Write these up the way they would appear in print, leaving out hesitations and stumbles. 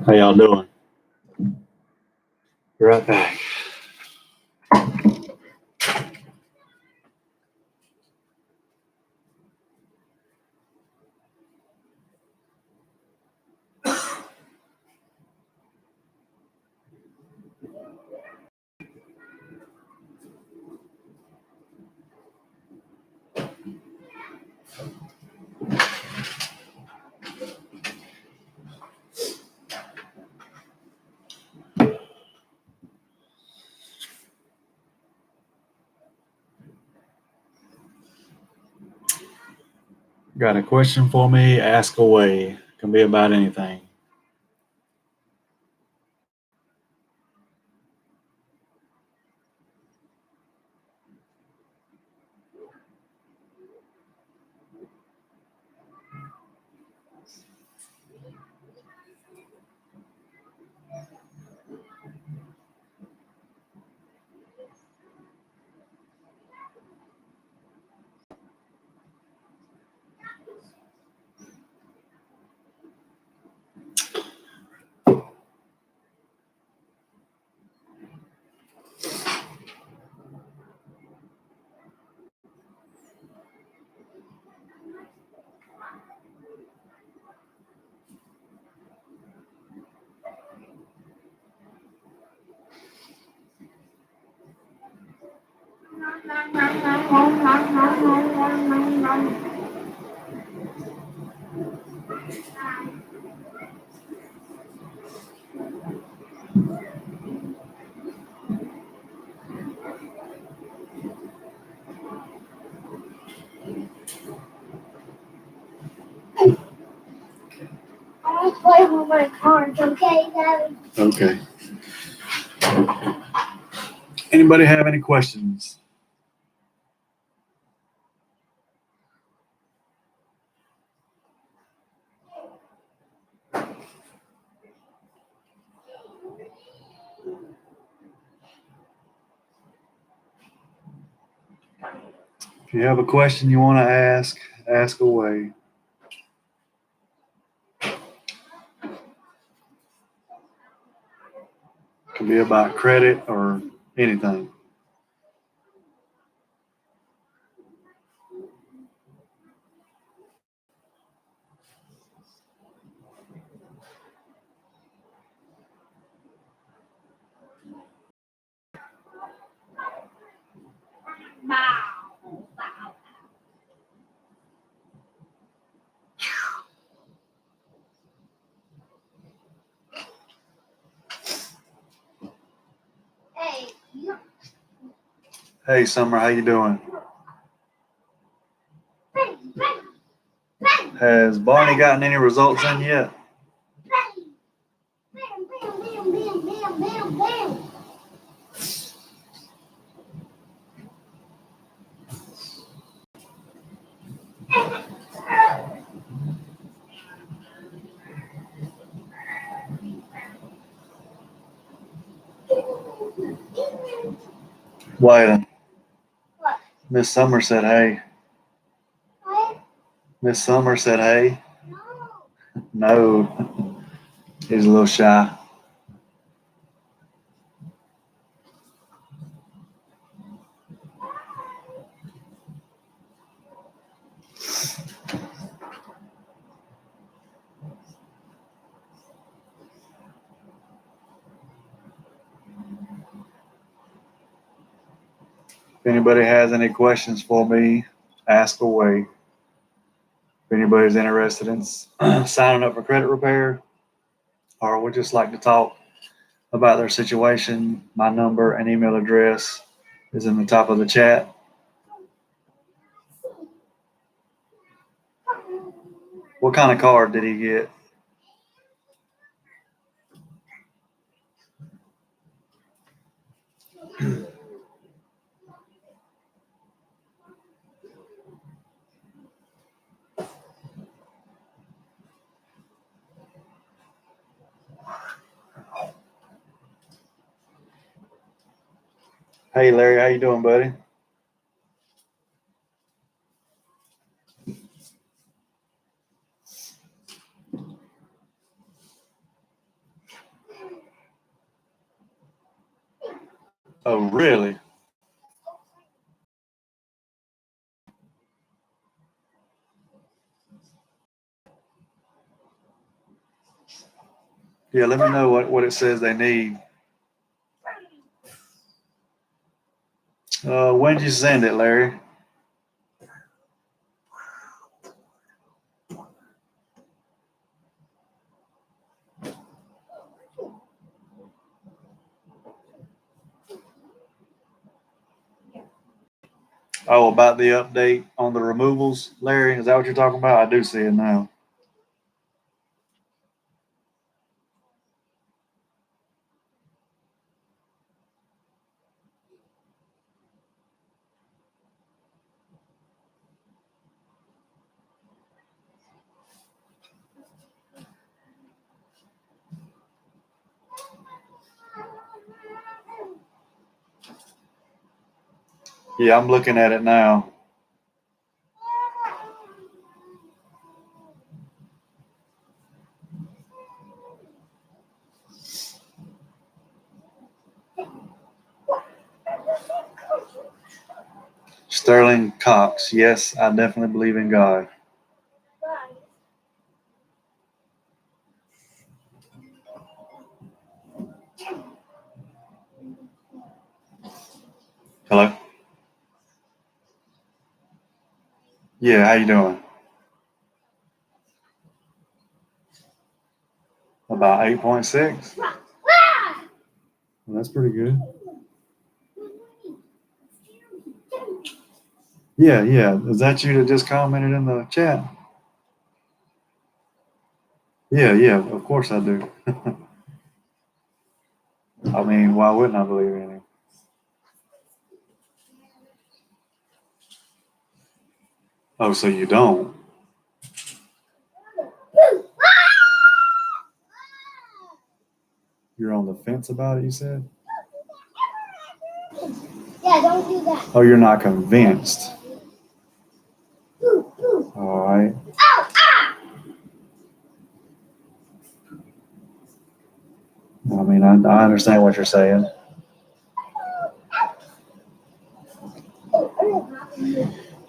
How y'all doing? Be right back. Got a question for me? Ask away. Can be about anything. I play with my cards, okay, Daddy? Okay. Anybody have any questions? If you have a question you want to ask away. Can be about credit or anything. Hey, Hey, Summer, how you doing? Has Barney gotten any results in yet? Wait. What? Miss Summer said, hey. What? Miss Summer said, hey. No. No. He's a little shy. If anybody has any questions for me, ask away. If anybody's interested in signing up for credit repair or would just like to talk about their situation, my number and email address is in the top of the chat. What kind of card did he get? Hey Larry, how you doing, buddy? Oh, really? Yeah, let me know what it says they need. When did you send it, Larry? Oh, about the update on the removals, Larry? Is that what you're talking about? I do see it now. Yeah, I'm looking at it now. Sterling Cox. Yes, I definitely believe in God. Hello? Yeah, how you doing? About 8.6? That's pretty good. Yeah, yeah. Is that you that just commented in the chat? Yeah, yeah, of course I do. I mean, why wouldn't I believe in him? Oh, so you don't? You're on the fence about it, you said? Yeah, don't do that. Oh, you're not convinced. All right. I mean, I understand what you're saying.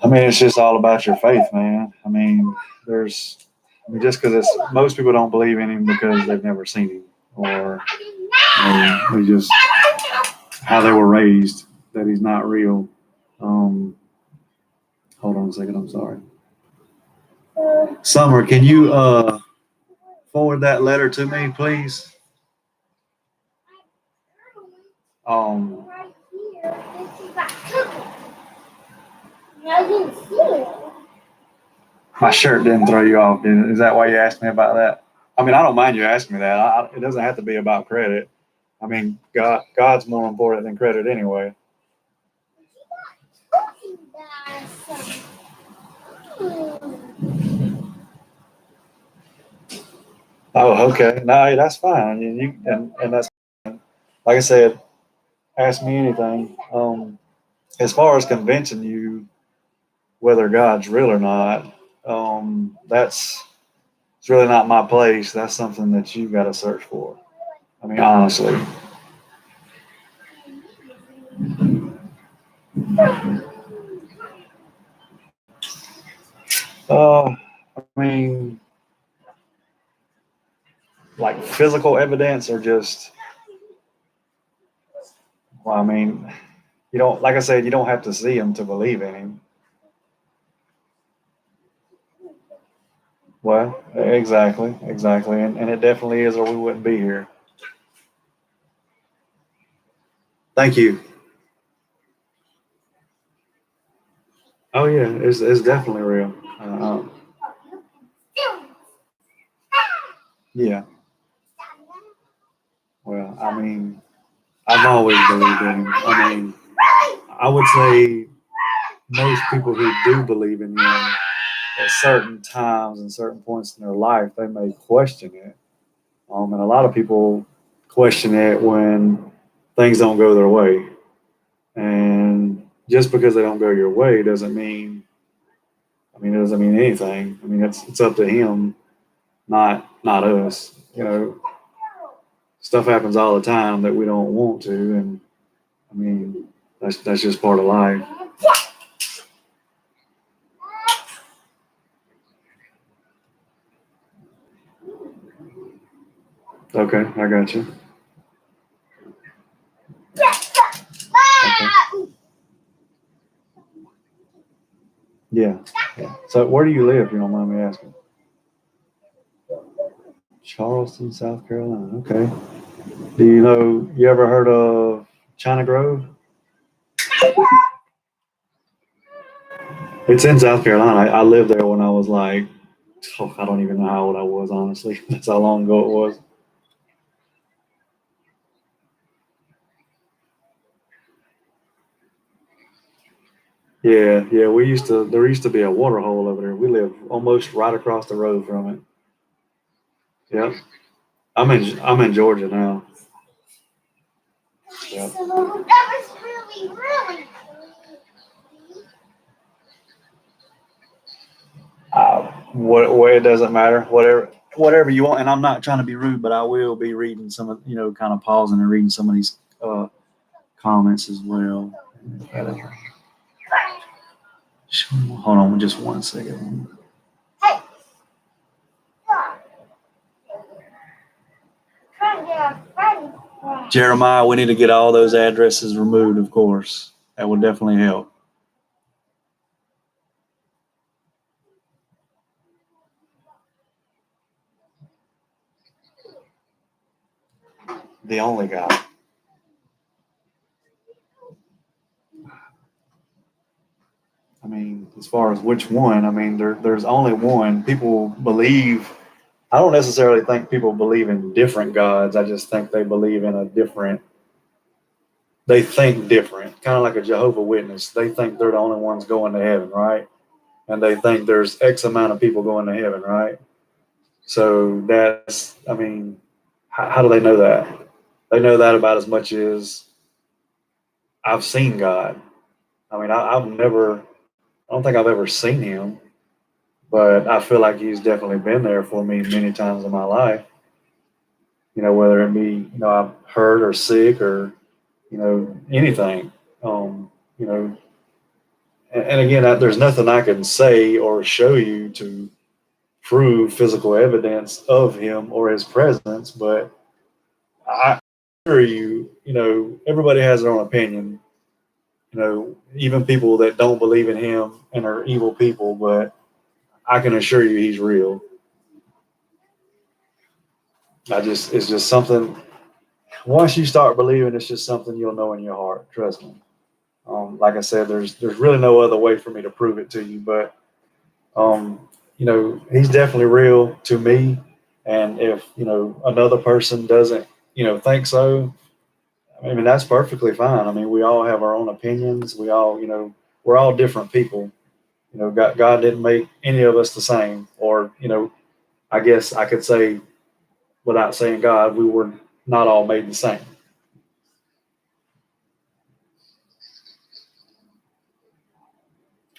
I mean, it's just all about your faith, man. I mean, just because most people don't believe in him because they've never seen him or they just how they were raised, that he's not real. Hold on a second. I'm sorry. Summer, can you forward that letter to me, please? Right here. This is that cookie. I didn't see it. My shirt didn't throw you off, did it? Is that why you asked me about that? I mean, I don't mind you asking me that. It doesn't have to be about credit. I mean, God's more important than credit anyway. Oh, okay. No, that's fine. And that's like I said. Ask me anything. As far as convincing you whether God's real or not, that's it's really not my place. That's something that you've got to search for. I mean, honestly. I mean, like physical evidence or just, well, I mean, you don't, like I said, you don't have to see him to believe in him. Well, exactly. And it definitely is, or we wouldn't be here. Thank you. Oh, yeah, it's definitely real. Yeah. Well, I mean, I've always believed in him. I mean, I would say most people who do believe in him at certain times and certain points in their life, they may question it. And a lot of people question it when things don't go their way. And just because they don't go your way doesn't mean, it doesn't mean anything. I mean, it's up to him, not us. Stuff happens all the time that we don't want to, and I mean, that's just part of life. Okay, I got you. Okay. Yeah. So where do you live, if you don't mind me asking? Charleston, South Carolina. Okay. Do you ever heard of China Grove? It's in South Carolina. I lived there when I was like, I don't even know how old I was, honestly. That's how long ago it was. Yeah, yeah. There used to be a water hole over there. We live almost right across the road from it. Yep. I'm in Georgia now. Yep. So that was really. What it doesn't matter. Whatever you want. And I'm not trying to be rude, but I will be reading some of kind of pausing and reading some of these comments as well. Hold on, just 1 second. Hey, stop. Trying to get our friend. Jeremiah, we need to get all those addresses removed, of course. That would definitely help. The only guy. I mean, as far as which one, I mean, there's only one. People believe, I don't necessarily think people believe in different gods. I just think they believe in they think different, kind of like a Jehovah Witness. They think they're the only ones going to heaven, right? And they think there's X amount of people going to heaven, right? So I mean, how do they know that? They know that about as much as I've seen God. I mean, I don't think I've ever seen him, but I feel like he's definitely been there for me many times in my life. Whether it be, I'm hurt or sick or, anything. Um, you know, and again, there's nothing I can say or show you to prove physical evidence of him or his presence, but I assure you, everybody has their own opinion. Even people that don't believe in him and are evil people, but I can assure you he's real. It's just something, once you start believing, it's just something you'll know in your heart. Trust me. Like I said, there's really no other way for me to prove it to you, but he's definitely real to me. And if another person doesn't think so, I mean that's perfectly fine. I mean we all have our own opinions. We all we're all different people. God didn't make any of us the same. Or I guess I could say without saying God, we were not all made the same.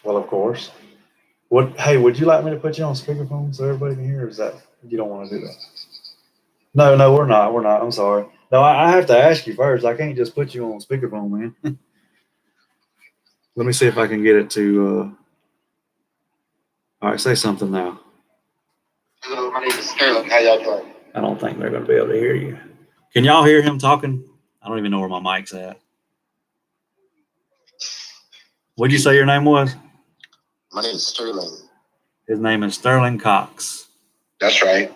Well, of course. Hey, would you like me to put you on speakerphone so everybody can hear? Or is that you don't want to do that? No, no, we're not. We're not. I'm sorry. No, I have to ask you first. I can't just put you on speakerphone, man. Let me see if I can get it to. All right, say something now. Hello, my name is Sterling. How y'all doing? I don't think they're going to be able to hear you. Can y'all hear him talking? I don't even know where my mic's at. What'd you say your name was? My name is Sterling. His name is Sterling Cox. That's right.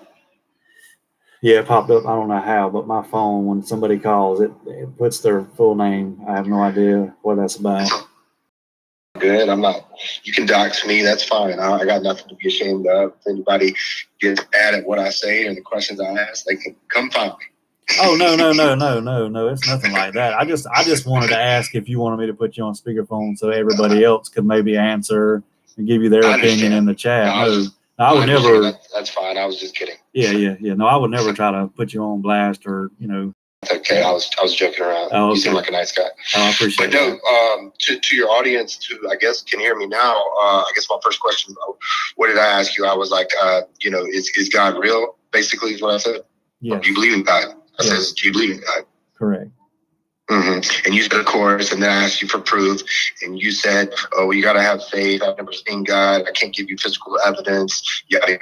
Yeah, it popped up. I don't know how, but my phone, when somebody calls, it puts their full name. I have no idea what that's about. good. I'm not. You can dox me. That's fine. I got nothing to be ashamed of. If anybody gets mad at what I say and the questions I ask, they can come find me. Oh, no. It's nothing like that. I just wanted to ask if you wanted me to put you on speakerphone so everybody else could maybe answer and give you their I opinion understand. in the chat. No, I would never. That's fine. I was just kidding. Yeah. No, I would never try to put you on blast or, It's okay. I was joking around. Oh, okay. You seem like a nice guy. I appreciate But no, that. to your audience, I guess can hear me now. I guess my first question, what did I ask you? I was like, is God real? Basically, is what I said. Yes. Do you believe in God? I Yes. says, do you believe in God? Correct. Mm-hmm. And you said, of course, and then I asked you for proof, and you said, oh, you got to have faith. I've never seen God. I can't give you physical evidence. Yada,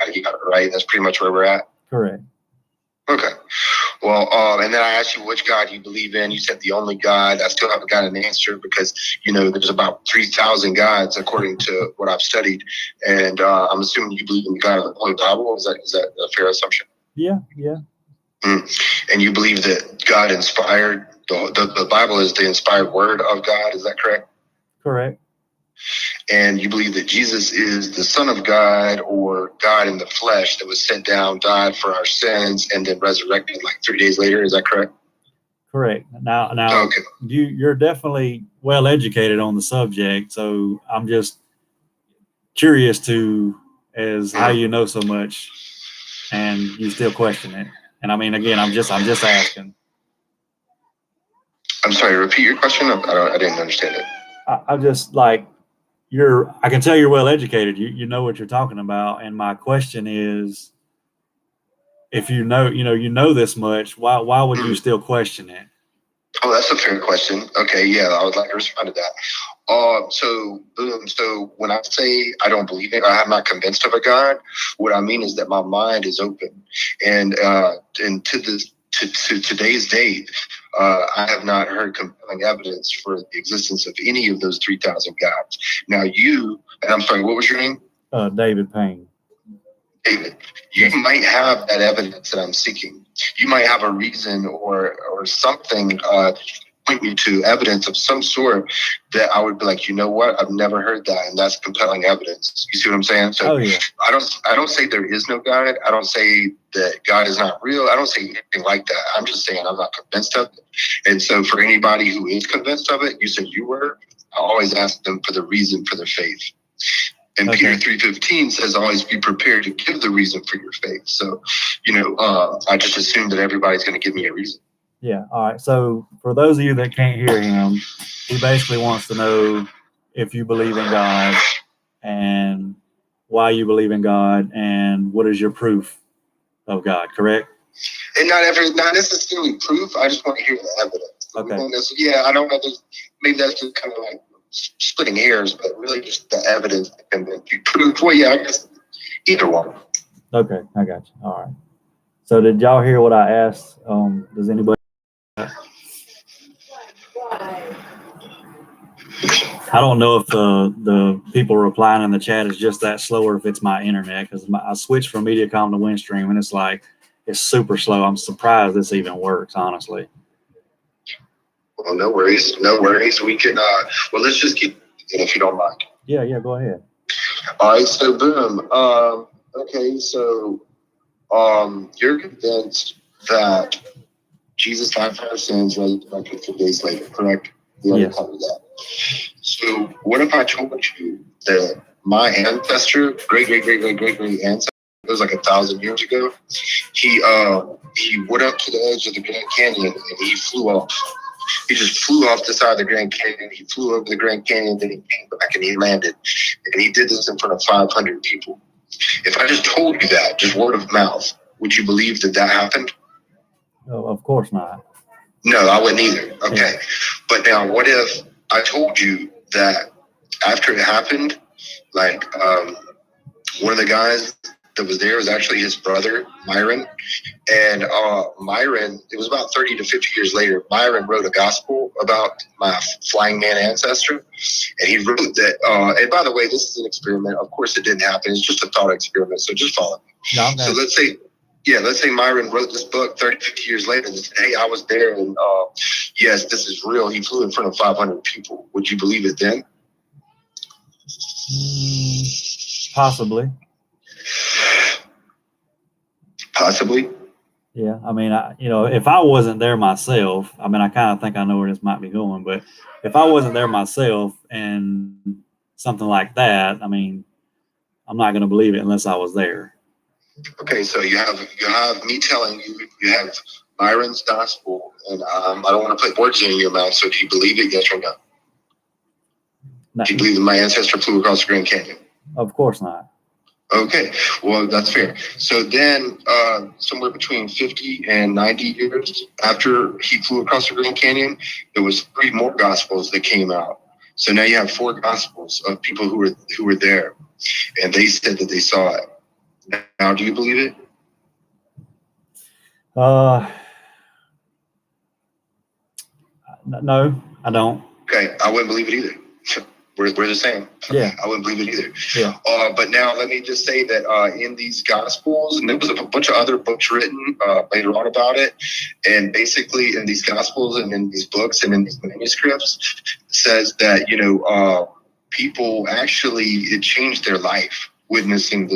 right? That's pretty much where we're at. Correct. Okay. Well, and then I asked you which God you believe in. You said the only God. I still haven't got an answer because, there's about 3,000 gods according to what I've studied. And I'm assuming you believe in the God of the Holy Bible. Is that a fair assumption? Yeah. And you believe that God inspired, the Bible is the inspired word of God. Is that correct? Correct. And you believe that Jesus is the Son of God or God in the flesh that was sent down, died for our sins, and then resurrected like 3 days later. Is that correct? Correct. Now, Okay. you're definitely well educated on the subject, so I'm just curious as how you know so much, and you still question it. And I mean, again, I'm just asking. I'm sorry. Repeat your question. I didn't understand it. I'm just like I can tell you're well educated. You know what you're talking about, and my question is, if you know this much, why would you still question it? Oh, that's a fair question. Okay, yeah, I would like to respond to that. So when I say I don't believe it, I'm not convinced of a God. What I mean is that my mind is open, and to today's date, I have not heard compelling evidence for the existence of any of those 3,000 gods. Now, and I'm sorry, what was your name? David Payne. David, you might have that evidence that I'm seeking. You might have a reason or something point me to evidence of some sort that I would be like, you know what? I've never heard that, and that's compelling evidence. You see what I'm saying? So yeah. I don't say there is no God. I don't say that God is not real. I don't say anything like that. I'm just saying I'm not convinced of it. And so for anybody who is convinced of it, you said you were. I always ask them for the reason for their faith. And Okay. Peter 3:15 says, always be prepared to give the reason for your faith. So, I just assume that everybody's going to give me a reason. Yeah. All right. So for those of you that can't hear him, he basically wants to know if you believe in God and why you believe in God and what is your proof of God, correct? And not necessarily proof. I just want to hear the evidence. Okay. I don't know. Maybe that's just kind of like splitting hairs, but really just the evidence that can be proved. Well, yeah, I guess either one. Okay, I got you. All right. So did y'all hear what I asked? Does anybody? I don't know if the people replying in the chat is just that slow or if it's my internet, because I switched from MediaCom to Windstream and it's super slow. I'm surprised this even works, honestly. Well, no worries. We can, let's just keep it if you don't mind. Yeah, go ahead. All right, so boom. Okay, so you're convinced that Jesus died for our sins, resurrected 3 days later, correct? We already covered that. So what if I told you that my ancestor, great ancestor, it was like 1,000 years ago, he went up to the edge of the Grand Canyon and he flew off. He just flew off the side of the Grand Canyon. He flew over the Grand Canyon, then he came back and he landed. And he did this in front of 500 people. If I just told you that, just word of mouth, would you believe that happened? Oh, of course not. No, I wouldn't either. Okay. But now what if I told you that after it happened, like one of the guys that was there was actually his brother, Myron. And Myron, it was about 30 to 50 years later, Myron wrote a gospel about my flying man ancestor. And he wrote that, and by the way, this is an experiment. Of course it didn't happen. It's just a thought experiment. So just follow me. No, so let's say Myron wrote this book 30, 50 years later and said, hey, I was there and yes, this is real. He flew in front of 500 people. Would you believe it then? Possibly. Possibly. Yeah. I mean, if I wasn't there myself, I mean, I kind of think I know where this might be going, but if I wasn't there myself and something like that, I mean, I'm not going to believe it unless I was there. Okay, so you have me telling you have Byron's gospel, and I don't want to put words in your mouth. So do you believe it? Yes or no? No, Do you believe that my ancestor flew across the Grand Canyon? of course not. Okay, well, that's fair. So then, somewhere between 50 and 90 years after he flew across the Grand Canyon, there was 3 more gospels that came out. So now you have 4 gospels of people who were there, and they said that they saw it. Now, do you believe it? No, I don't. Okay, I wouldn't believe it either. We're the same. Yeah. I wouldn't believe it either. Yeah. But now let me just say that in these Gospels, and there was a bunch of other books written later on about it, and basically in these Gospels and in these books and in these manuscripts, says that, people actually, it changed their life witnessing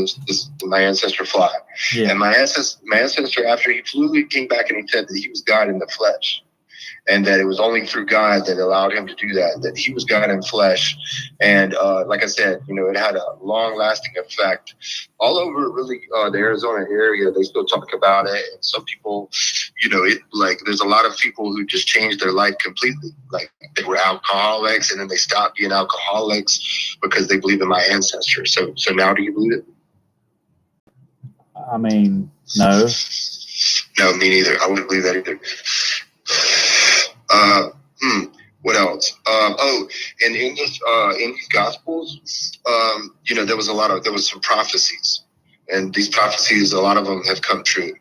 my ancestor fly. Yeah. And my ancestor, after he flew, he came back and he said that he was God in the flesh. And that it was only through God that allowed him to do that he was God in flesh. And like I said, it had a long-lasting effect. All over really the Arizona area, they still talk about it. And some people, there's a lot of people who just changed their life completely. Like they were alcoholics and then they stopped being alcoholics because they believe in my ancestor. So now do you believe it? I mean, no. No, me neither. I wouldn't believe that either. What else? And in these Gospels, there was some prophecies, and these prophecies, a lot of them have come true.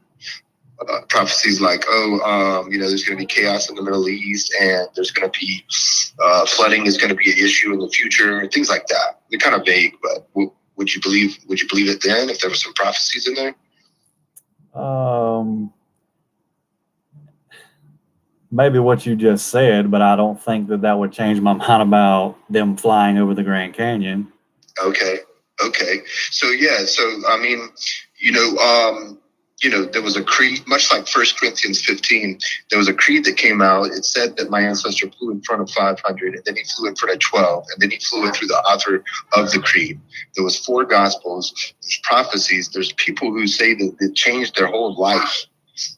Prophecies like, there's going to be chaos in the Middle East, and there's going to be flooding is going to be an issue in the future, and things like that. They're kind of vague, but would you believe it then if there were some prophecies in there? Maybe what you just said, but I don't think that would change my mind about them flying over the Grand Canyon. Okay. So I mean, there was a creed, much like 1 Corinthians 15. There was a creed that came out. It said that my ancestor flew in front of 500, and then he flew in front of 12, and then he flew in through the author of the creed. There was 4 Gospels, there's prophecies. There's people who say that it changed their whole life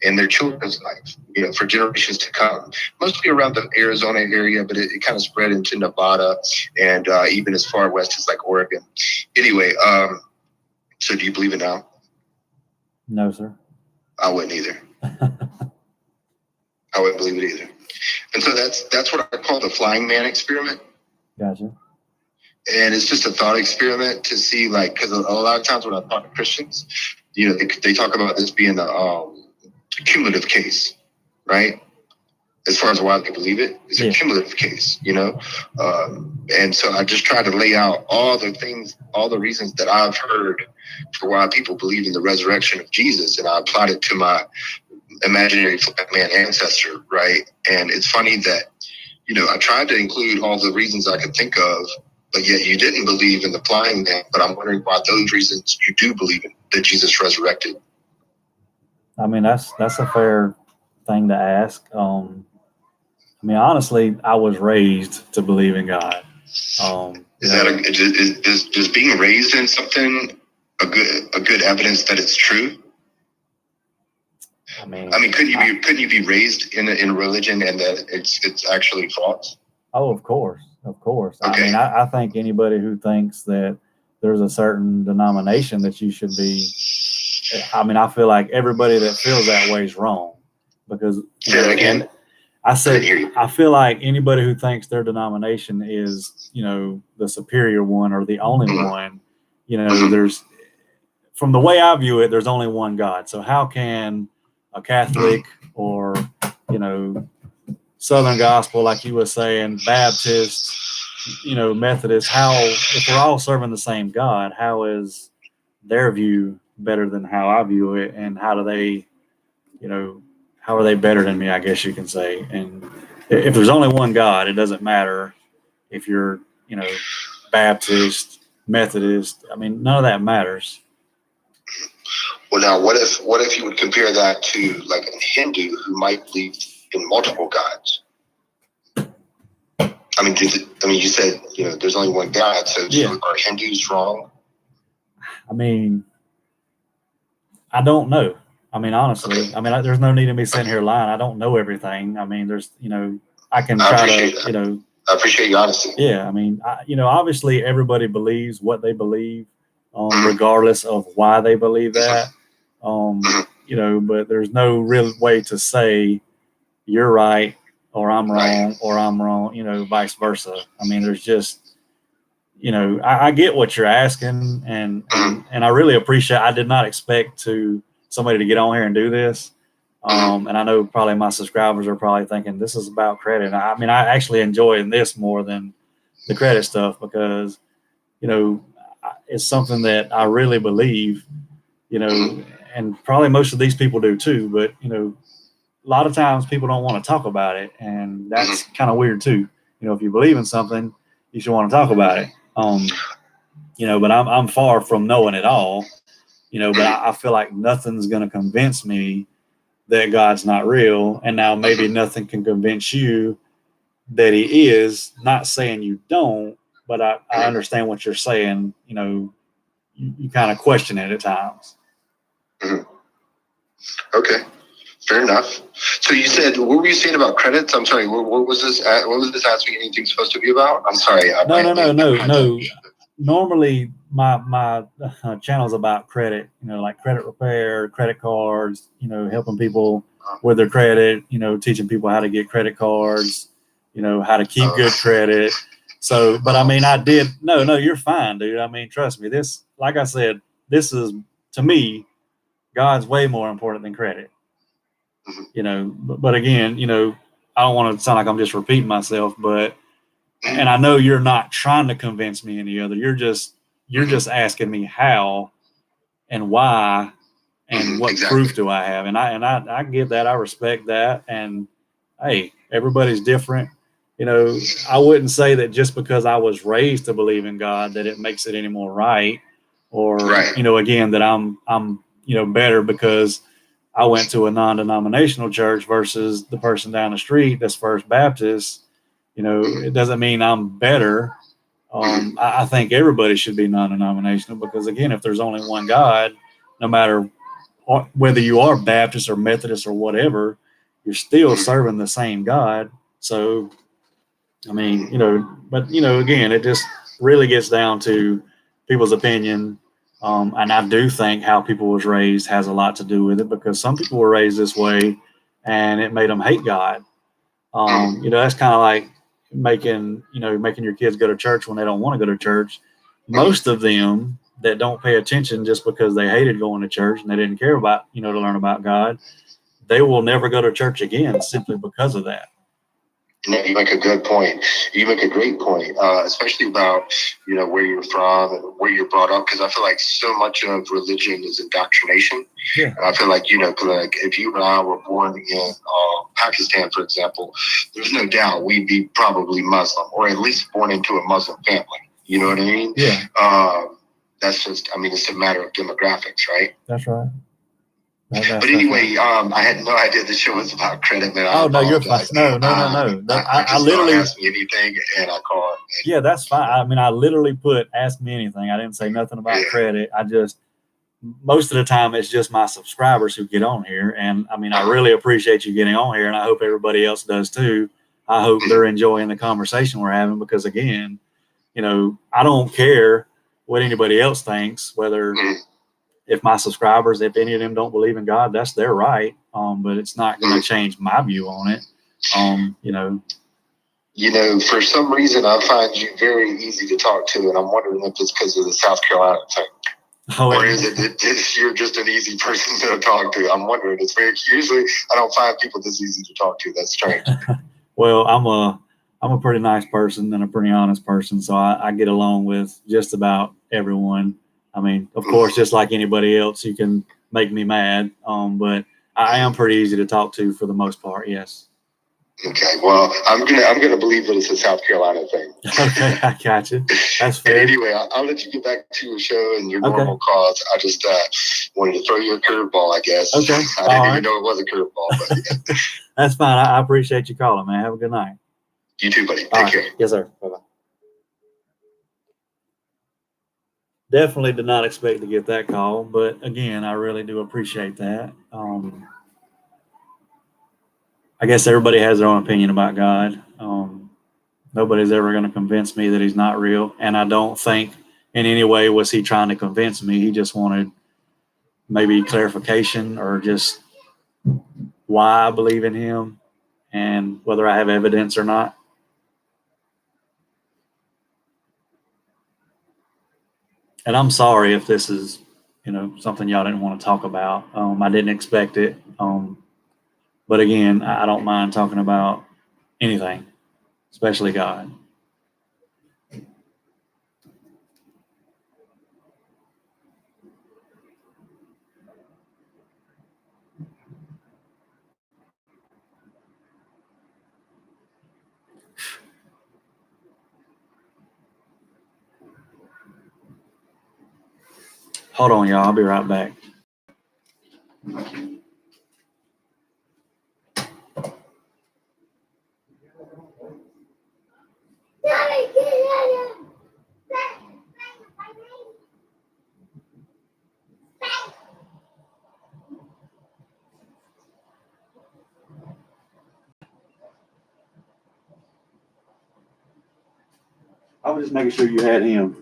and their children's life, for generations to come, mostly around the Arizona area, but it kind of spread into Nevada and even as far west as like Oregon. Anyway, so do you believe it now? No, sir. I wouldn't either. I wouldn't believe it either. And so that's what I call the flying man experiment. Gotcha. And it's just a thought experiment to see, because a lot of times when I talk to Christians, they talk about this being a cumulative case, right? As far as why they believe it, it's a cumulative case, and so I just try to lay out all the reasons that I've heard for why people believe in the resurrection of Jesus, and I applied it to my imaginary man ancestor, right? And it's funny that, I tried to include all the reasons I could think of, but yet you didn't believe in the flying man, but I'm wondering why those reasons you do believe in, that Jesus resurrected. I mean, that's a fair thing to ask. I mean, honestly, I was raised to believe in God. Is being raised in something a good evidence that it's true? I mean, couldn't you be raised in a religion and that it's actually false? Oh, of course. Okay. I mean, I think anybody who thinks that there's a certain denomination that you should be. I mean, I feel like everybody that feels that way is wrong, because say that again. I feel like anybody who thinks their denomination is, the superior one or the only one, there's, from the way I view it, there's only one God. So how can a Catholic or, Southern Gospel, like you were saying, Baptist, Methodist, if we're all serving the same God, how is their view better than how I view it, and how are they better than me, I guess you can say. And if there's only one God, it doesn't matter if you're, Baptist, Methodist. I mean, none of that matters. Well, now, what if you would compare that to like a Hindu who might believe in multiple gods? I mean, you said, there's only one God, so are Hindus wrong? I mean, I don't know. I mean, honestly, Okay. I mean, there's no need of me sitting here lying. I don't know everything. I mean, there's, I can try to, I appreciate your honesty. Yeah. I mean, obviously everybody believes what they believe, regardless of why they believe that, but there's no real way to say you're right or I'm wrong or I'm wrong, vice versa. I mean, there's just, I get what you're asking and I really appreciate, I did not expect somebody to get on here and do this. And I know probably my subscribers are probably thinking this is about credit. I mean, I actually enjoy this more than the credit stuff because, it's something that I really believe, and probably most of these people do too, but, a lot of times people don't want to talk about it, and that's kind of weird too. If you believe in something, you should want to talk about it. But I'm far from knowing it all, but I feel like nothing's going to convince me that God's not real. And now maybe nothing can convince you that he is. Not saying you don't, but I understand what you're saying. You kind of question it at times. Okay. Fair enough. So you said, what were you saying about credits? I'm sorry. What was this? What was this Ask Me Anything supposed to be about? I'm sorry. No. Normally, my channel's about credit. Like credit repair, credit cards. Helping people with their credit. Teaching people how to get credit cards. How to keep good credit. So, but I mean, No, you're fine, dude. I mean, trust me. This, like I said, this is, to me, God's way more important than credit. But again, I don't want to sound like I'm just repeating myself, and I know you're not trying to convince me any other. You're just asking me how and why and what proof do I have? And I get that. I respect that. And hey, everybody's different. I wouldn't say that just because I was raised to believe in God that it makes it any more right, or again, that I'm better because I went to a non-denominational church versus the person down the street that's First Baptist. It doesn't mean I'm better. I think everybody should be non-denominational because, again, if there's only one God, no matter whether you are Baptist or Methodist or whatever, you're still serving the same God. So, I mean, again, it just really gets down to people's opinion. And I do think how people was raised has a lot to do with it because some people were raised this way and it made them hate God. That's kind of like making your kids go to church when they don't want to go to church. Most of them that don't pay attention just because they hated going to church and they didn't care about, to learn about God, they will never go to church again simply because of that. You make a good point. You make a great point, especially about, where you're from and where you're brought up. Because I feel like so much of religion is indoctrination. Yeah. And I feel like, like if you and I were born in Pakistan, for example, there's no doubt we'd be probably Muslim or at least born into a Muslim family. You know what I mean? Yeah. That's just, it's a matter of demographics, right? That's right. But anyway, I had no idea the show was about credit, man. Oh, no, you're fine. No. I literally asked me anything and I called. Yeah, that's fine. I mean, I literally put ask me anything. I didn't say nothing about credit. Most of the time it's just my subscribers who get on here. And I mean, I really appreciate you getting on here and I hope everybody else does too. I hope they're enjoying the conversation we're having because again, I don't care what anybody else thinks, whether if my subscribers, if any of them don't believe in God, that's their right. But it's not going to change my view on it. For some reason, I find you very easy to talk to, and I'm wondering if it's because of the South Carolina thing. Or is it that you're just an easy person to talk to? I'm wondering. It's very usually I don't find people this easy to talk to. That's strange. Well, I'm a pretty nice person and a pretty honest person, so I get along with just about everyone. I mean, of course, just like anybody else, you can make me mad, but I am pretty easy to talk to for the most part. Yes. Okay. Well, I'm gonna believe that it's a South Carolina thing. Okay, I got you. That's fair. Anyway, I'll let you get back to your show and your normal cause. I just wanted to throw you a curveball, I guess. Okay. I didn't even know it was a curveball. But That's fine. I appreciate you calling, man. Have a good night. You too, buddy. Take care. Yes, sir. Bye-bye. Definitely did not expect to get that call, but again, I really do appreciate that. I guess everybody has their own opinion about God. Nobody's ever going to convince me that he's not real. And I don't think in any way was he trying to convince me. He just wanted maybe clarification or just why I believe in him and whether I have evidence or not. And I'm sorry if this is, something y'all didn't want to talk about. I didn't expect it. But again, I don't mind talking about anything, especially God. Hold on, y'all. I'll be right back. I was just making sure you had him.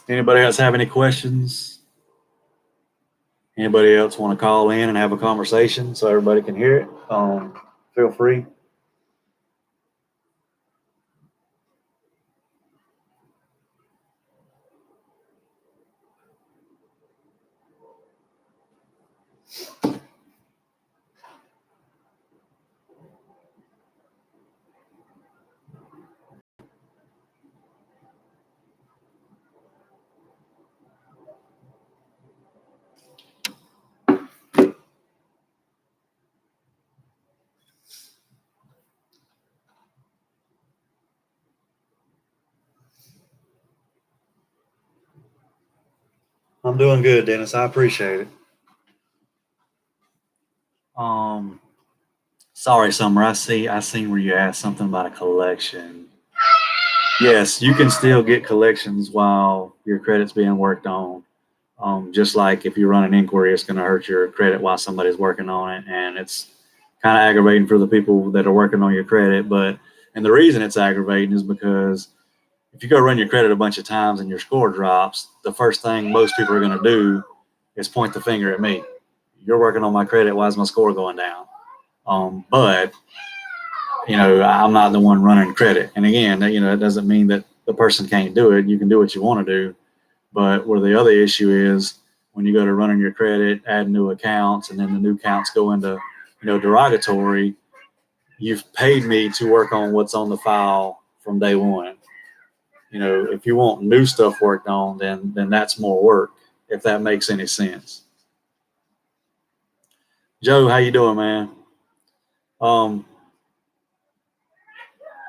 Anybody else have any questions? Anybody else want to call in and have a conversation so everybody can hear it? Feel free. I'm doing good, Dennis. I appreciate it. Sorry, Summer. I seen where you asked something about a collection. Yes, you can still get collections while your credit's being worked on. Just like if you run an inquiry, it's going to hurt your credit while somebody's working on it, and it's kind of aggravating for the people that are working on your credit. And the reason it's aggravating is because if you go run your credit a bunch of times and your score drops, the first thing most people are going to do is point the finger at me. You're working on my credit. Why is my score going down? But I'm not the one running credit. And again, it doesn't mean that the person can't do it. You can do what you want to do. But where the other issue is when you go to running your credit, add new accounts, and then the new accounts go into, derogatory, you've paid me to work on what's on the file from day one. If you want new stuff worked on, then that's more work, if that makes any sense. Joe, how you doing, man?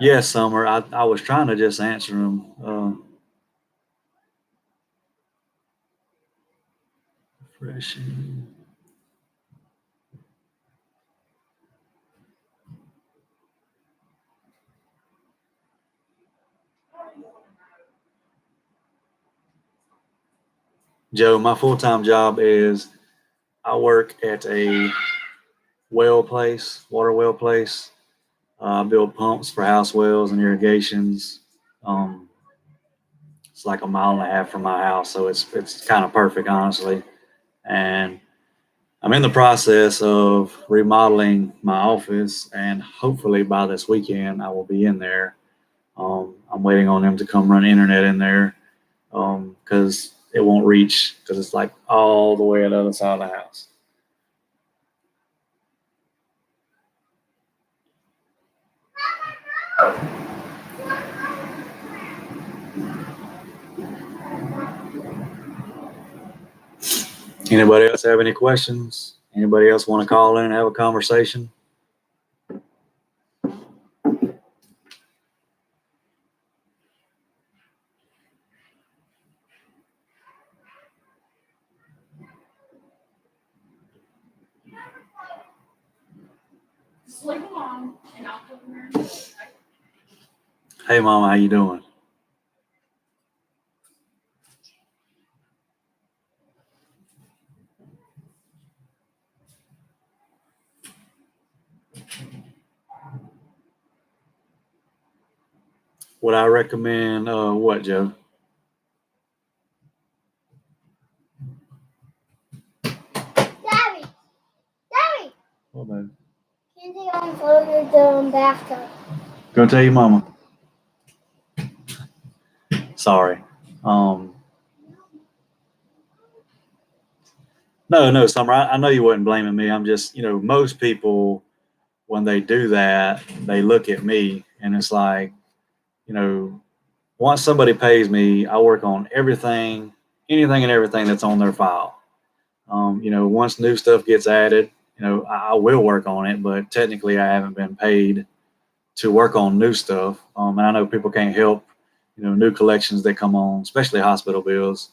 Yes, Summer. I was trying to just answer him. Refreshing. Joe, my full-time job is I work at a water well place. I build pumps for house wells and irrigations. It's like 1.5 miles from my house, so it's kind of perfect, honestly. And I'm in the process of remodeling my office, and hopefully by this weekend I will be in there. I'm waiting on them to come run internet in there because it won't reach because it's like all the way on the other side of the house. Anybody else have any questions? Anybody else want to call in and have a conversation? Just leave them on, and I'll put them in. Hey, Mama, how you doing? Would I recommend what, Joe? Daddy, Daddy, What, baby? can you unload the bathtub? Go tell your mama. Sorry. No, Summer. I know you wasn't blaming me. I'm just, most people when they do that, they look at me and it's like, once somebody pays me, I work on anything and everything that's on their file. Once new stuff gets added, I will work on it, but technically I haven't been paid to work on new stuff. And I know people can't help, new collections that come on, especially hospital bills.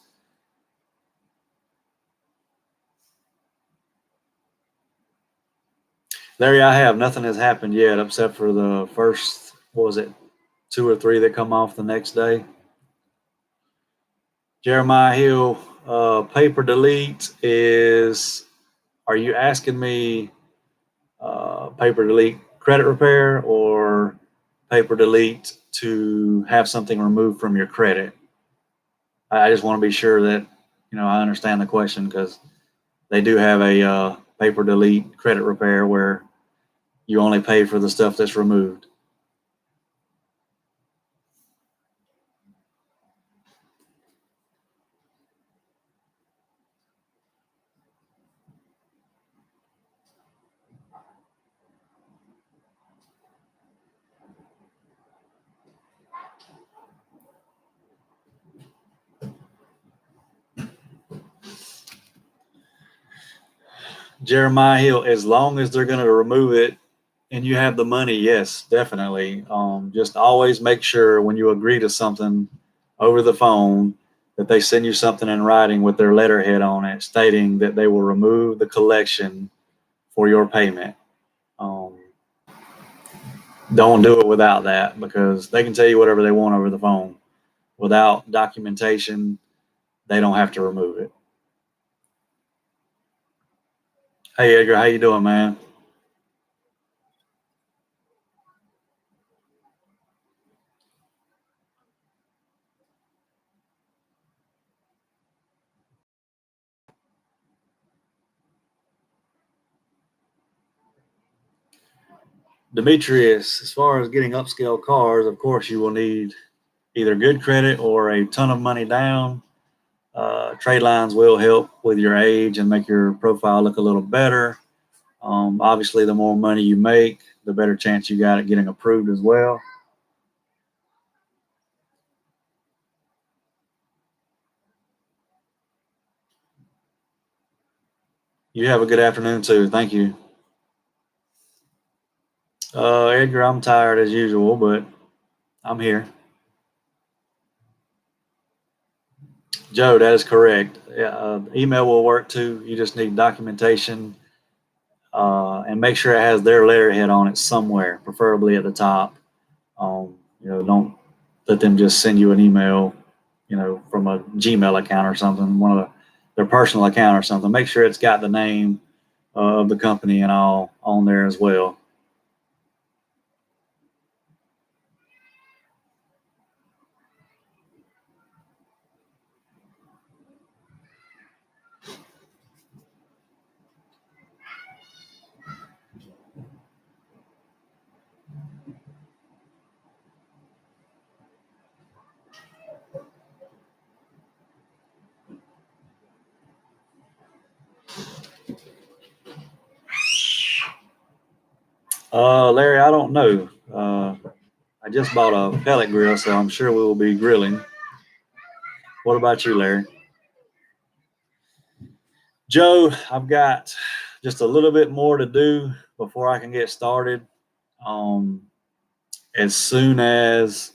Larry, I have nothing has happened yet except for the first, what was it, 2 or 3 that come off the next day. Jeremiah Hill, paper delete is, are you asking me paper delete credit repair or paper delete to have something removed from your credit? I just want to be sure that, I understand the question, because they do have a paper delete credit repair where you only pay for the stuff that's removed. Jeremiah Hill, as long as they're going to remove it and you have the money, yes, definitely. Just always make sure when you agree to something over the phone that they send you something in writing with their letterhead on it stating that they will remove the collection for your payment. Don't do it without that, because they can tell you whatever they want over the phone. Without documentation, they don't have to remove it. Hey, Edgar, how you doing, man? Demetrius, as far as getting upscale cars, of course, you will need either good credit or a ton of money down. Trade lines will help with your age and make your profile look a little better. Obviously, the more money you make, the better chance you got at getting approved as well. You have a good afternoon too. Thank you. Edgar, I'm tired as usual, but I'm here. Joe, that is correct. Email will work too. You just need documentation and make sure it has their letterhead on it somewhere, preferably at the top. Don't let them just send you an email, from a Gmail account or something, one of their personal account or something. Make sure it's got the name of the company and all on there as well. Larry, I don't know. I just bought a pellet grill, so I'm sure we will be grilling. What about you, Larry? Joe, I've got just a little bit more to do before I can get started. As soon as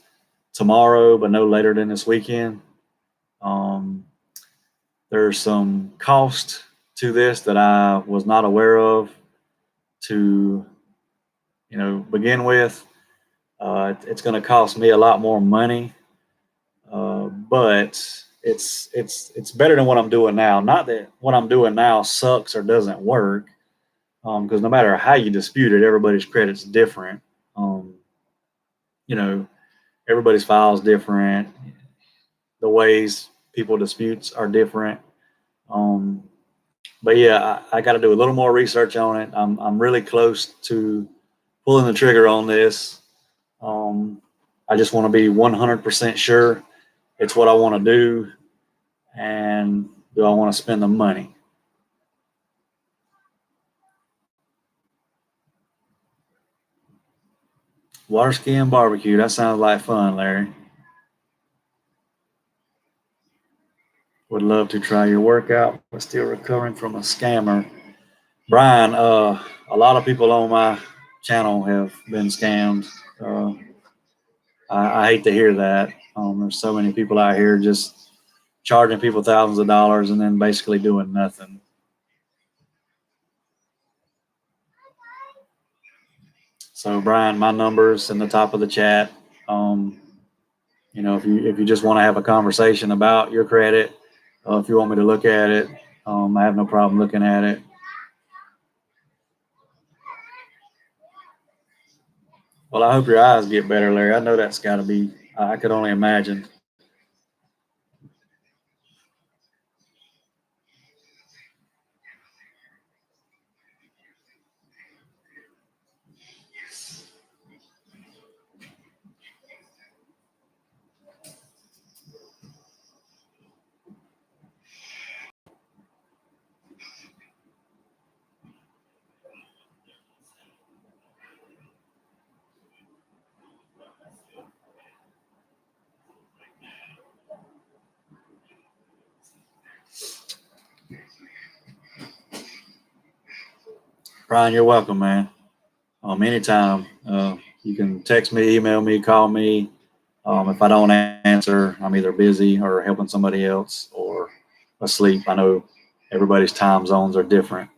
tomorrow, but no later than this weekend. There's some cost to this that I was not aware of to, begin with. It's going to cost me a lot more money, but it's better than what I'm doing now. Not that what I'm doing now sucks or doesn't work, because no matter how you dispute it, everybody's credit's different. Everybody's file's different. The ways people disputes are different. But yeah, I got to do a little more research on it. I'm really close to pulling the trigger on this. I just want to be 100% sure it's what I want to do, and do I want to spend the money? Water skiing barbecue. That sounds like fun, Larry. Would love to try your workout, but still recovering from a scammer. Brian, a lot of people on my channel have been scammed. I hate to hear that. There's so many people out here just charging people thousands of dollars and then basically doing nothing. So Brian, my number's in the top of the chat. If you just want to have a conversation about your credit, if you want me to look at it, I have no problem looking at it. Well, I hope your eyes get better, Larry. I know that's got to be, I could only imagine. Brian, you're welcome, man. Anytime. You can text me, email me, call me. If I don't answer, I'm either busy or helping somebody else or asleep. I know everybody's time zones are different.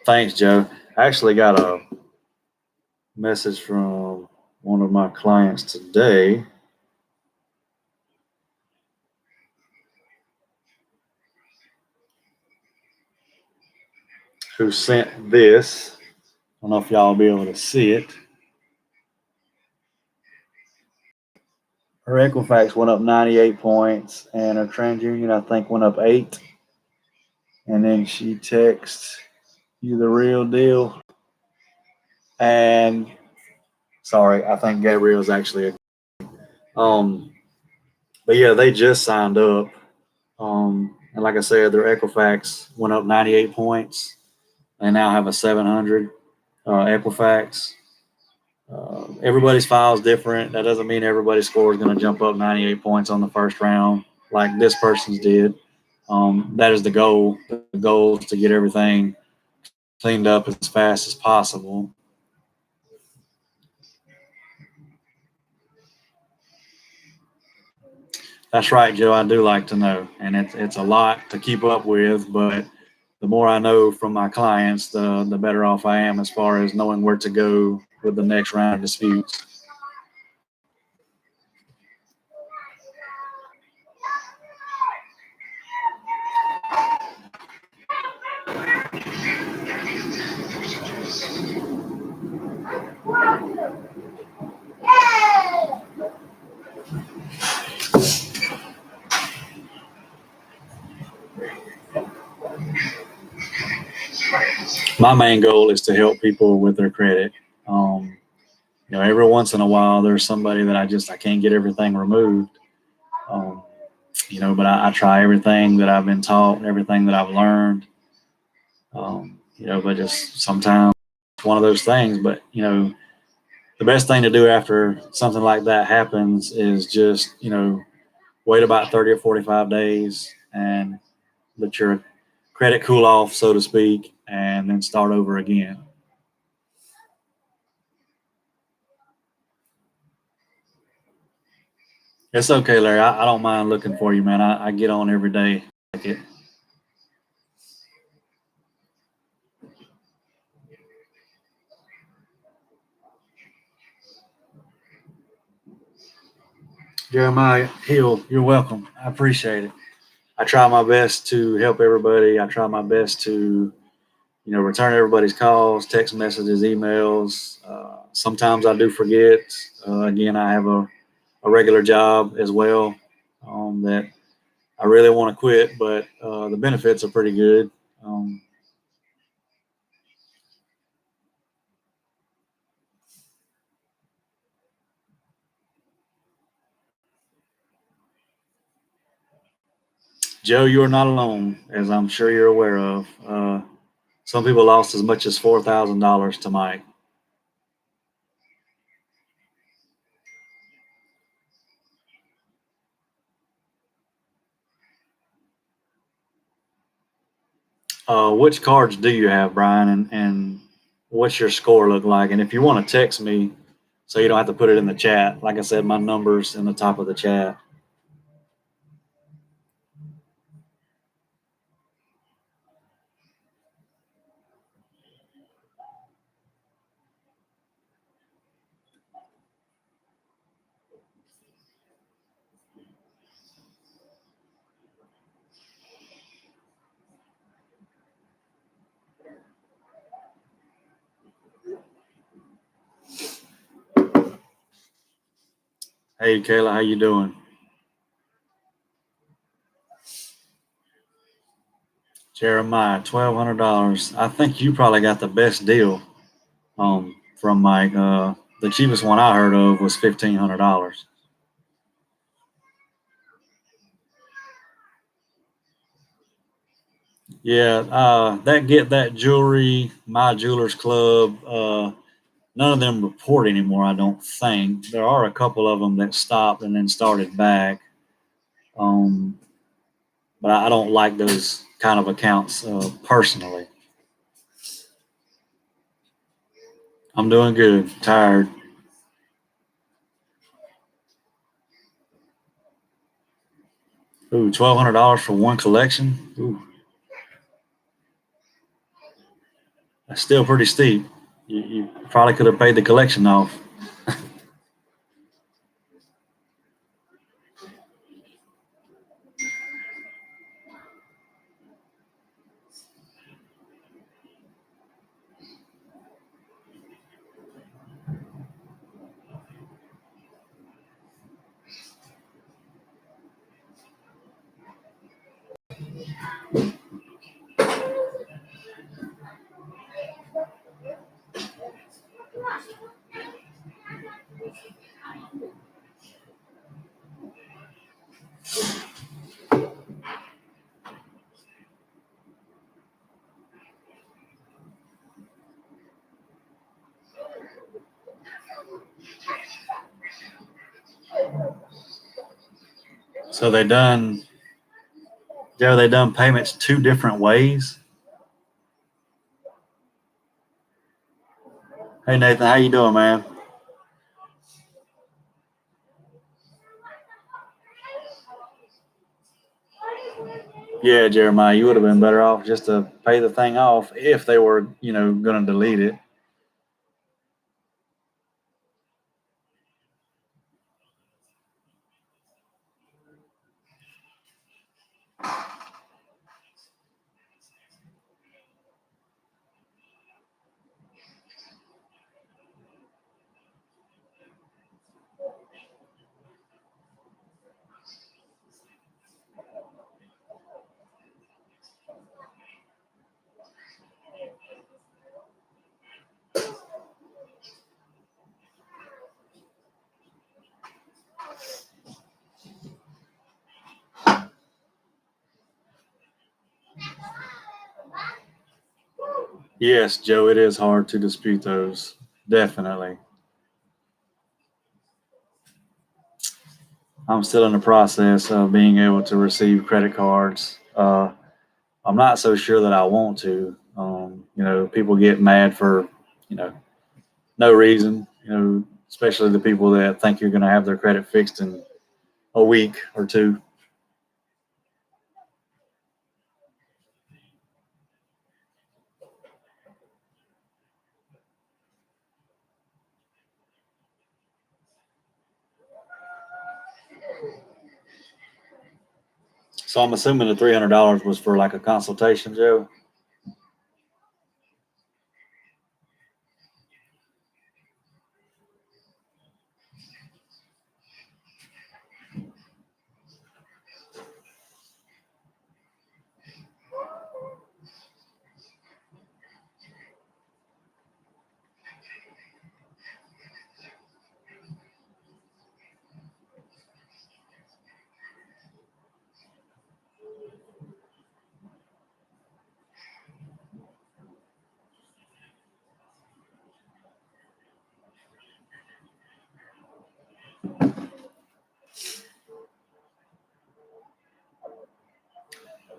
Thanks, Joe. I actually got a message from one of my clients today. Who sent this. I don't know if y'all will be able to see it. Her Equifax went up 98 points, and her TransUnion, I think, went up 8. And then she texts, "You the real deal." And sorry, I think Gabriel's actually but yeah, they just signed up. And like I said, their Equifax went up 98 points. They now have a 700 Equifax. Everybody's file is different. That doesn't mean everybody's score is going to jump up 98 points on the first round like this person's did. That is the goal. The goal is to get everything cleaned up as fast as possible. That's right, Joe. I do like to know, and it's a lot to keep up with, but the more I know from my clients, the better off I am as far as knowing where to go with the next round of disputes. My main goal is to help people with their credit. Every once in a while, there's somebody that I can't get everything removed. But I try everything that I've been taught, everything that I've learned. But just sometimes it's one of those things. But the best thing to do after something like that happens is just wait about 30 or 45 days and let your credit cool off, so to speak, and then start over again. It's okay, Larry. I don't mind looking for you, man. I get on every day. Like it. Jeremiah Hill, you're welcome. I appreciate it. I try my best to help everybody. I try my best to, return everybody's calls, text messages, emails. Sometimes I do forget. Again, I have a regular job as well that I really want to quit, but the benefits are pretty good. Joe, you are not alone, as I'm sure you're aware of. Some people lost as much as $4,000 to Mike. Which cards do you have, Brian, and what's your score look like? And if you want to text me so you don't have to put it in the chat, like I said, my number's in the top of the chat. Hey, Kayla, how you doing? Jeremiah, $1,200. I think you probably got the best deal from Mike. The cheapest one I heard of was $1,500. Yeah, that jewelry, My Jewelers Club. None of them report anymore. I don't think there are a couple of them that stopped and then started back. But I don't like those kind of accounts personally. I'm doing good. Tired. Ooh, $1,200 for one collection. Ooh, that's still pretty steep. You probably could have paid the collection off. So they done payments two different ways. Hey Nathan, how you doing, man? Yeah, Jeremiah, you would have been better off just to pay the thing off if they were, going to delete it. Yes, Joe, it is hard to dispute those. Definitely. I'm still in the process of being able to receive credit cards. I'm not so sure that I want to. People get mad for, you know, no reason, especially the people that think you're going to have their credit fixed in a week or two. So I'm assuming the $300 was for like a consultation, Joe.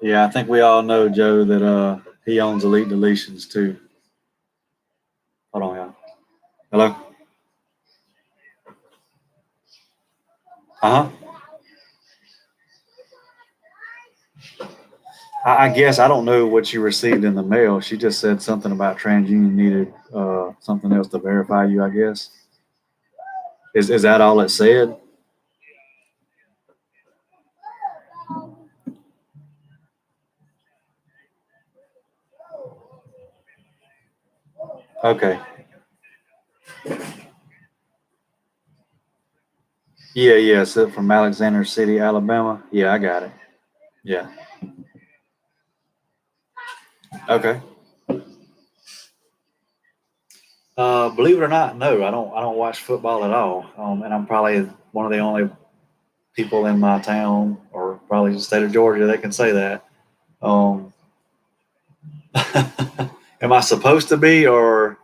Yeah, I think we all know, Joe, that he owns Elite Deletions too. Hold on, y'all. Hello? Uh-huh. I guess I don't know what you received in the mail. She just said something about TransUnion needed something else to verify you, I guess. Is that all it said? Okay. Yeah. So from Alexander City, Alabama. Yeah, I got it. Yeah. Okay. Believe it or not, no, I don't watch football at all. And I'm probably one of the only people in my town or probably the state of Georgia that can say that. Um, am I supposed to be or?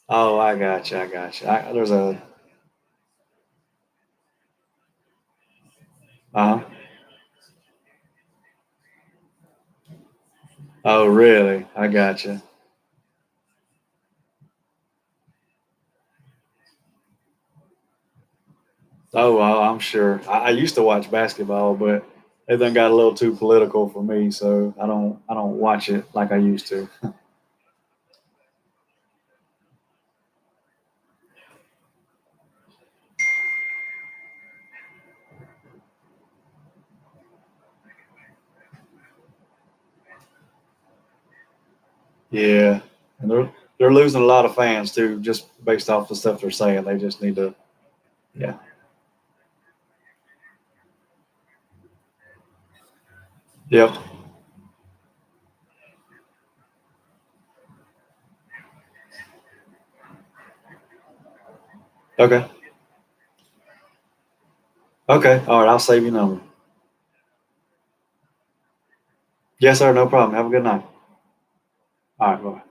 Oh, I got you. There's a. Uh, oh, really? I got you. Oh, well, I'm sure. I used to watch basketball, but it then got a little too political for me, so I don't watch it like I used to. Yeah, and they're losing a lot of fans too, just based off the stuff they're saying. They just need to. Yeah. Yep. Okay. Okay. All right. I'll save your number. Yes, sir. No problem. Have a good night. All right. Bye.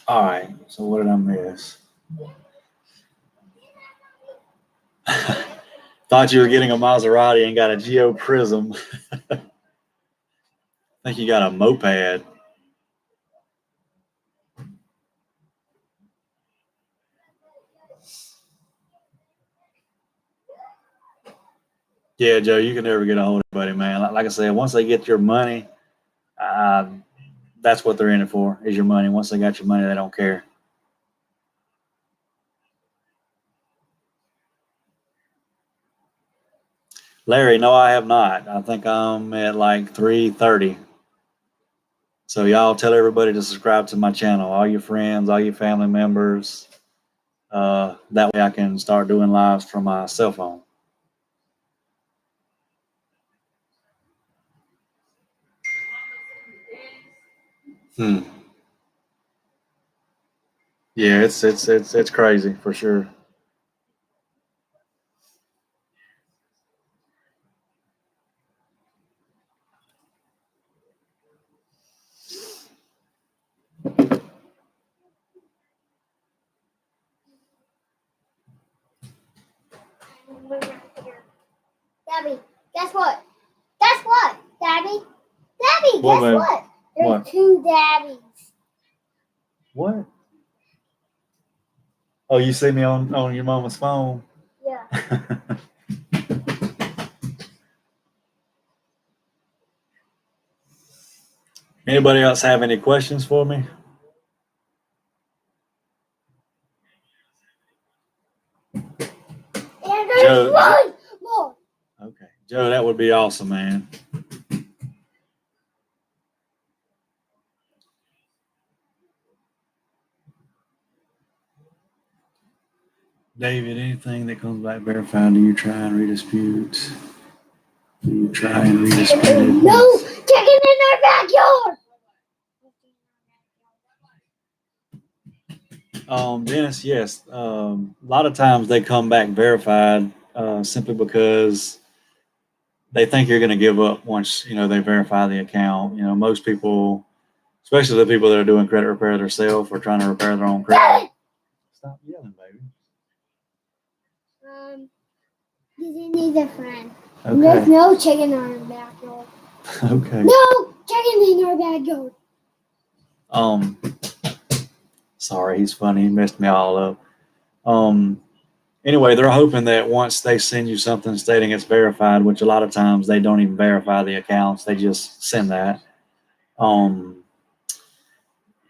All right. So what did I miss? Thought you were getting a Maserati and got a Geo Prism. I think you got a moped. Yeah, Joe, you can never get a hold of anybody, man. Like I said, once they get your money, uh, that's what they're in it for, is your money. Once they got your money, they don't care. Larry, no, I have not. I think I'm at like 3:30. So y'all tell everybody to subscribe to my channel, all your friends, all your family members. That way I can start doing lives from my cell phone. Hmm. Yeah, it's crazy for sure. Daddy, guess what? Guess what, Daddy? Daddy, What, guess babe? what? There's What? 2 daddies. What? Oh, you see me on your mama's phone? Yeah. Anybody else have any questions for me? And there's Joe- one more. Okay, Joe, that would be awesome, man. David, anything that comes back verified, do you try and redispute? Do you try and redispute it? No, chicken in our backyard. Dennis, yes. A lot of times they come back verified simply because they think you're going to give up once they verify the account. Most people, especially the people that are doing credit repair themselves or trying to repair their own credit. Stop yelling, baby. He needs a friend. Okay. There's no chicken in our backyard. Okay. No chicken in our backyard. Sorry, he's funny. He messed me all up. Anyway, they're hoping that once they send you something stating it's verified, which a lot of times they don't even verify the accounts, they just send that.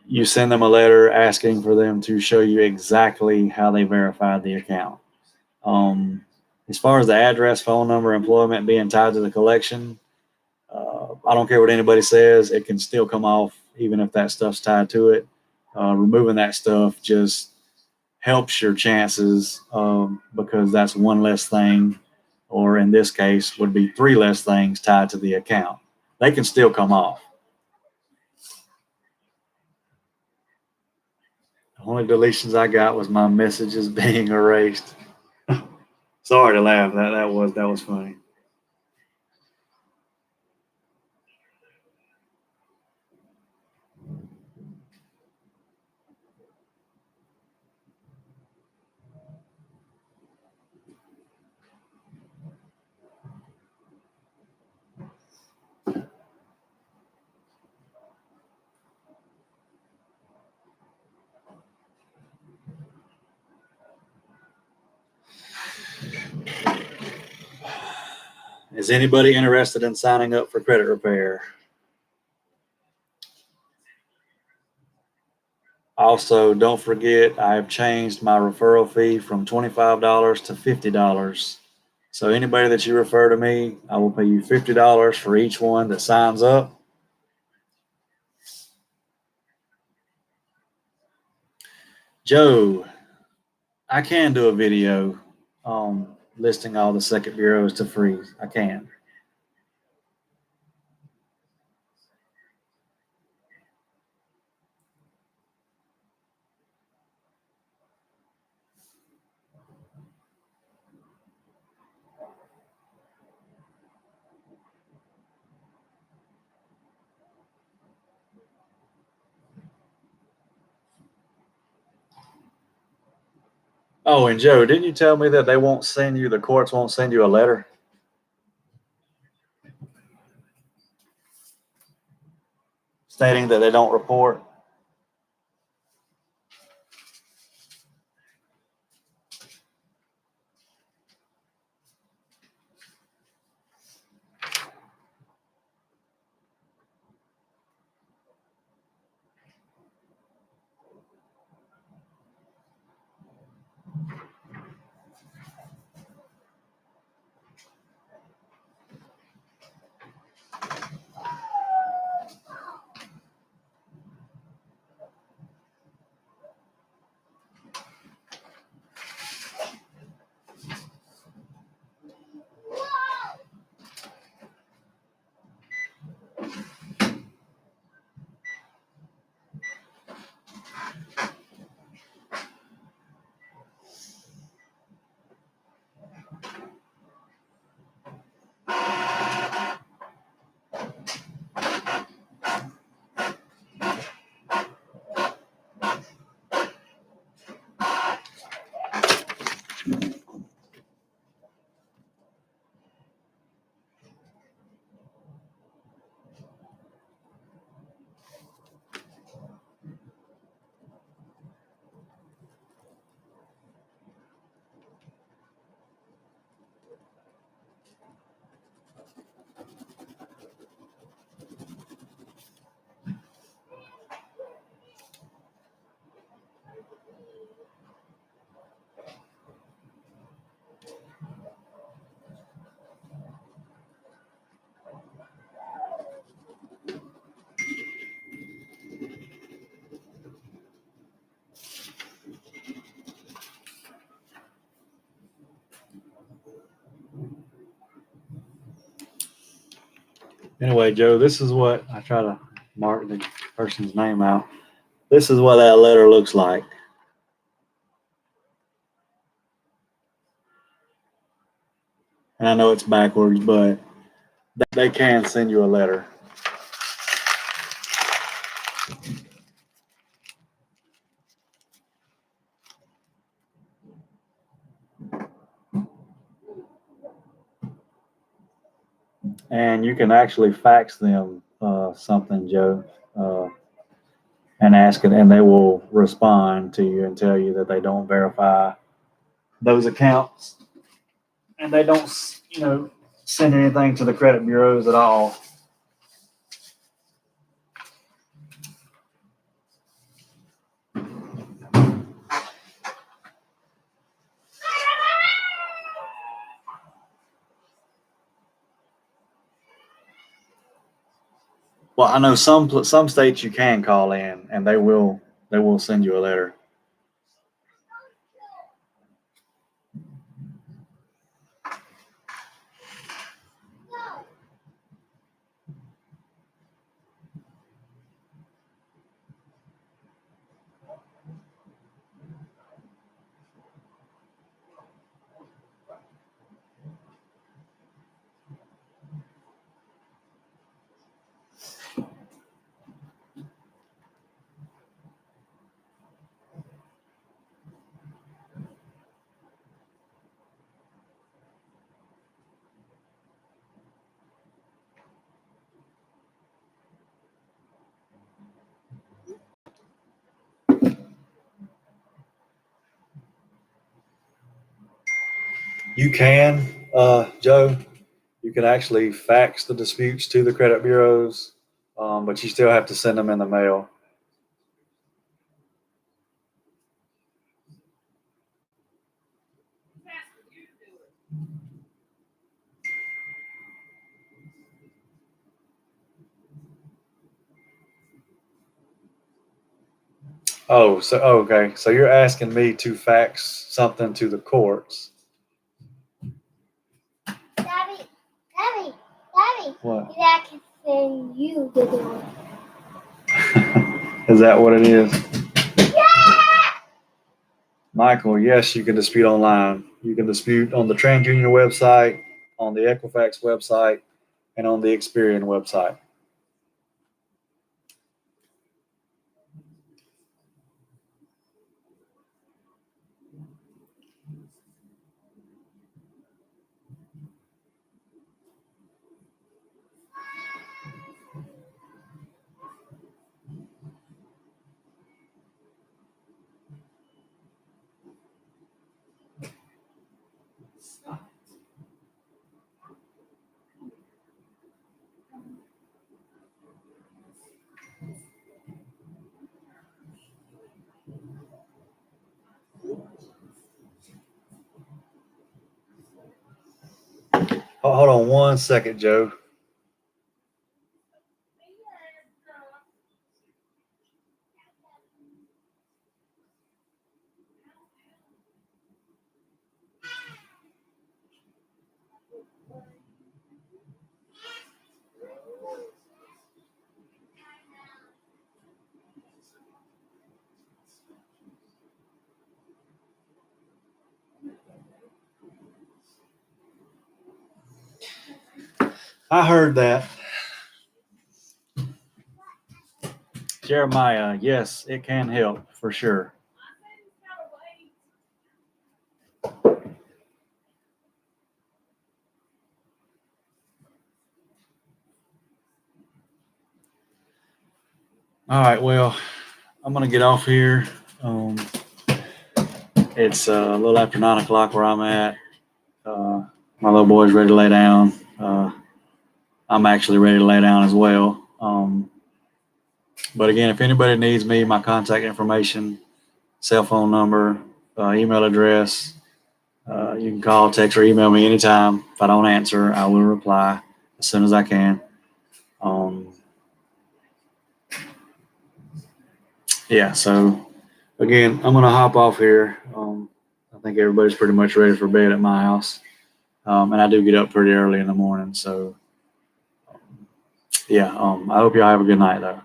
You send them a letter asking for them to show you exactly how they verified the account. As far as the address, phone number, employment being tied to the collection, I don't care what anybody says, it can still come off even if that stuff's tied to it. Removing that stuff just helps your chances because that's one less thing, or in this case, would be 3 less things tied to the account. They can still come off. The only deletions I got was my messages being erased. Sorry to laugh. That was funny. Is anybody interested in signing up for credit repair? Also, don't forget, I have changed my referral fee from $25 to $50. So anybody that you refer to me, I will pay you $50 for each one that signs up. Joe, I can do a video listing all the second bureaus to freeze. I can. Oh, and Joe, didn't you tell me that the courts won't send you a letter stating that they don't report? Anyway, Joe, this is what I try to mark the person's name out. This is what that letter looks like. And I know it's backwards, but they can send you a letter. And you can actually fax them something, Joe, and ask it, and they will respond to you and tell you that they don't verify those accounts, and they don't, send anything to the credit bureaus at all. Well, I know some states you can call in, and they will send you a letter. You can, Joe. You can actually fax the disputes to the credit bureaus, but you still have to send them in the mail. Oh, so okay. So you're asking me to fax something to the courts? Daddy, What? I can send you the door. Is that what it is? Yeah! Michael, yes, you can dispute online. You can dispute on the TransUnion website, on the Equifax website, and on the Experian website. Hold on one second, Joe. I heard that. Jeremiah, yes, it can help for sure. All right, well, I'm going to get off here. It's a little after 9 o'clock where I'm at. My little boy's ready to lay down. I'm actually ready to lay down as well. But again, if anybody needs me, my contact information, cell phone number, email address, you can call, text, or email me anytime. If I don't answer, I will reply as soon as I can. Yeah, so again, I'm going to hop off here. I think everybody's pretty much ready for bed at my house. And I do get up pretty early in the morning. So Yeah, I hope y'all have a good night though.